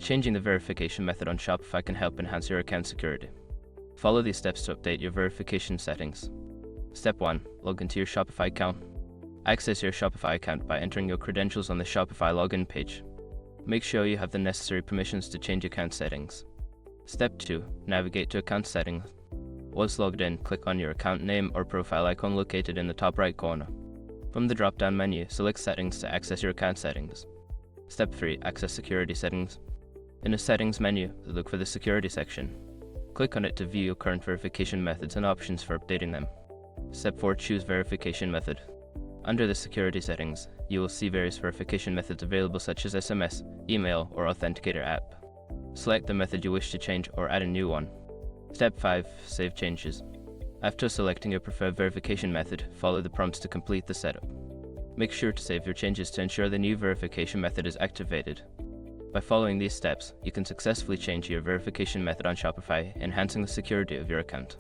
Changing the verification method on Shopify can help enhance your account security. Follow these steps to update your verification settings. Step 1. Log into your Shopify account. Access your Shopify account by entering your credentials on the Shopify login page. Make sure you have the necessary permissions to change account settings. Step 2. Navigate to account settings. Once logged in, click on your account name or profile icon located in the top right corner. From the drop-down menu, select Settings to access your account settings. Step 3. Access security settings. In the Settings menu, look for the Security section. Click on it to view your current verification methods and options for updating them. Step 4. Choose Verification Method. Under the Security settings, you will see various verification methods available such as SMS, email, or Authenticator app. Select the method you wish to change or add a new one. Step 5. Save changes. After selecting your preferred verification method, follow the prompts to complete the setup. Make sure to save your changes to ensure the new verification method is activated. By following these steps, you can successfully change your verification method on Shopify, enhancing the security of your account.